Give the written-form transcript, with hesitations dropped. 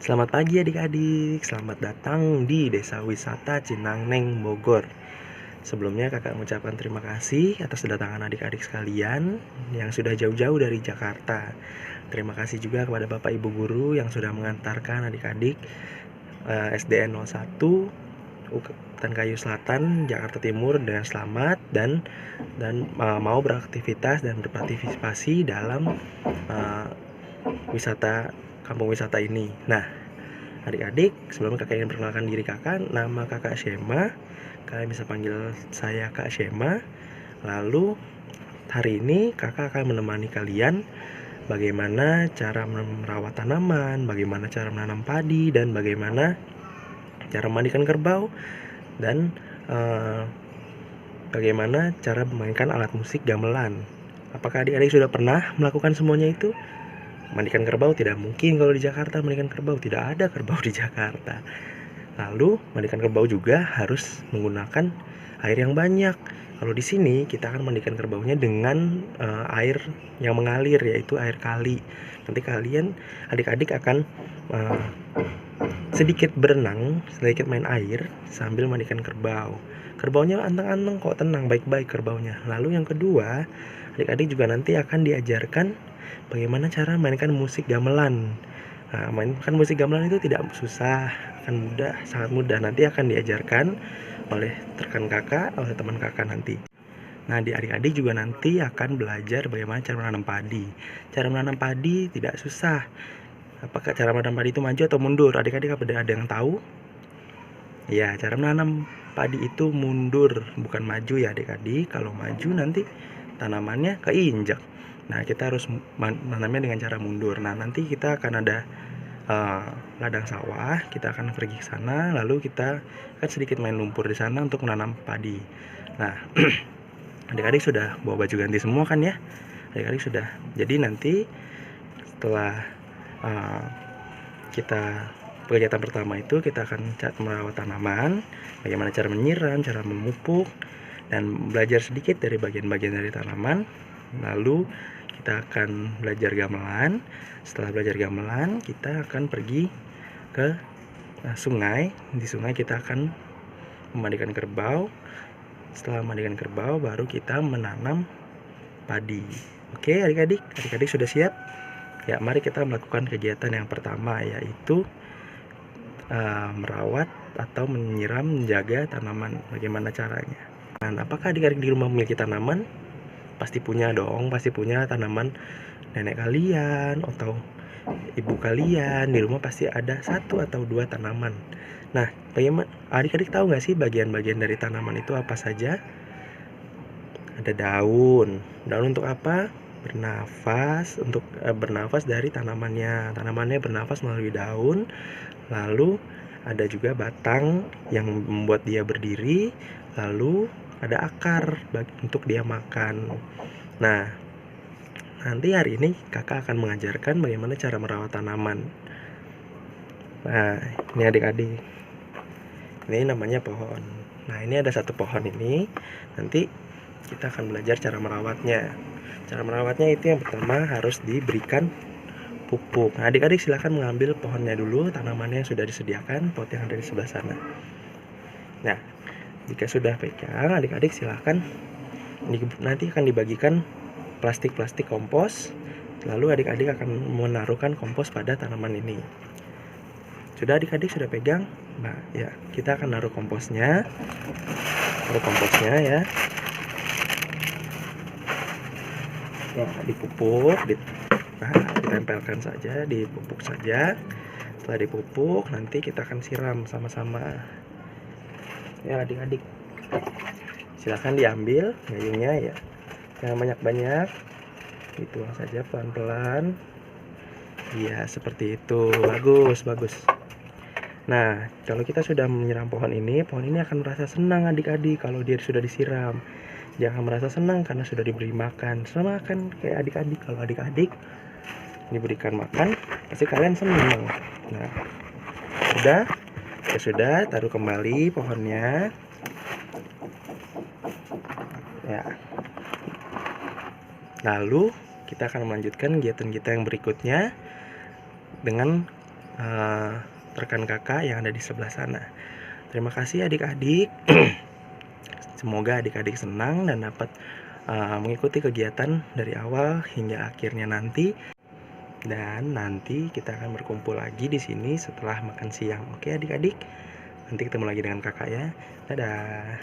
Selamat pagi adik-adik, selamat datang di Desa Wisata Cinangneng, Bogor. Sebelumnya kakak mengucapkan terima kasih atas kedatangan adik-adik sekalian yang sudah jauh-jauh dari Jakarta. Terima kasih juga kepada Bapak Ibu Guru yang sudah mengantarkan adik-adik SDN 01 Tan Kayu Selatan, Jakarta Timur dengan selamat dan mau beraktivitas dan berpartisipasi dalam kampung wisata ini. Nah, adik-adik, sebelum kakak ingin perkenalkan diri kakak, nama kakak Shema. Kalian bisa panggil saya Kak Shema. Lalu hari ini kakak akan menemani kalian bagaimana cara merawat tanaman, bagaimana cara menanam padi, dan bagaimana cara memandikan kerbau, dan bagaimana cara memainkan alat musik gamelan. Apakah adik-adik sudah pernah melakukan semuanya itu? Mandikan kerbau tidak mungkin kalau di Jakarta, mandikan kerbau tidak ada kerbau di Jakarta. Lalu mandikan kerbau juga harus menggunakan air yang banyak. Kalau di sini kita akan mandikan kerbaunya dengan air yang mengalir, yaitu air kali. Nanti kalian adik-adik akan sedikit berenang, sedikit main air sambil mandikan kerbau. Kerbaunya anteng-anteng kok, tenang, baik-baik kerbaunya. Lalu yang kedua, adik-adik juga nanti akan diajarkan bagaimana cara mainkan musik gamelan. Nah, mainkan musik gamelan itu tidak susah, akan mudah, sangat mudah. Nanti akan diajarkan oleh rekan kakak, oleh teman kakak nanti. Nah, di adik-adik juga nanti akan belajar bagaimana cara menanam padi. Cara menanam padi tidak susah. Apakah cara menanam padi itu maju atau mundur? Adik-adik ada yang tahu? Ya, cara menanam padi itu mundur, bukan maju ya adik-adik. Kalau maju nanti tanamannya keinjak. Nah, kita harus menanamnya dengan cara mundur. Nah, nanti kita akan ada ladang sawah, kita akan pergi ke sana, lalu kita akan sedikit main lumpur di sana untuk menanam padi. Nah, adik-adik sudah bawa baju ganti semua kan ya? Adik-adik sudah. Jadi nanti setelah kita kegiatan pertama itu kita akan merawat tanaman, bagaimana cara menyiram, cara memupuk, dan belajar sedikit dari bagian-bagian dari tanaman. Lalu kita akan belajar gamelan. Setelah belajar gamelan, kita akan pergi ke sungai. Di sungai kita akan memandikan kerbau. Setelah memandikan kerbau, baru kita menanam padi. Oke adik-adik, adik-adik sudah siap? Ya, mari kita melakukan kegiatan yang pertama, yaitu merawat atau menyiram, menjaga tanaman. Bagaimana caranya? Dan apakah adik-adik di rumah memiliki tanaman? Pasti punya dong, pasti punya tanaman nenek kalian atau ibu kalian. Di rumah pasti ada 1 atau 2 tanaman. Nah, bagaimana adik-adik tahu nggak sih bagian-bagian dari tanaman itu apa saja? Ada daun. Daun untuk apa? Bernafas, untuk bernafas dari tanamannya. Tanamannya bernafas melalui daun. Lalu ada juga batang yang membuat dia berdiri. Lalu ada akar untuk dia makan. Nah, nanti hari ini kakak akan mengajarkan bagaimana cara merawat tanaman. Nah, ini adik-adik, ini namanya pohon. Nah, ini ada 1 pohon ini. Nanti kita akan belajar cara merawatnya. Cara merawatnya itu yang pertama harus diberikan pupuk. Nah, adik-adik silahkan mengambil pohonnya dulu, tanamannya yang sudah disediakan, pot yang ada di sebelah sana. Nah, jika sudah pegang, adik-adik silahkan, nanti akan dibagikan plastik-plastik kompos. Lalu adik-adik akan menaruhkan kompos pada tanaman ini. Sudah adik-adik sudah pegang? Nah, ya, kita akan naruh komposnya. Naruh komposnya ya. Ya, dipupuk, ditempelkan saja, dipupuk saja. Setelah dipupuk, nanti kita akan siram sama-sama. Ya adik-adik, silahkan diambil gayungnya ya, jangan banyak-banyak, dituang saja pelan-pelan. Ya, seperti itu. Bagus. Nah, kalau kita sudah menyiram pohon ini akan merasa senang adik-adik kalau dia sudah disiram. Jangan merasa senang karena sudah diberi makan. Sama kan kayak adik-adik, kalau adik-adik diberikan makan pasti kalian senang. Nah, sudah, taruh kembali pohonnya. Ya. Lalu kita akan melanjutkan kegiatan kita yang berikutnya dengan rekan kakak yang ada di sebelah sana. Terima kasih adik-adik. Semoga adik-adik senang dan dapat mengikuti kegiatan dari awal hingga akhirnya nanti. Dan nanti kita akan berkumpul lagi di sini setelah makan siang. Oke adik-adik, nanti ketemu lagi dengan kakak ya. Dadah.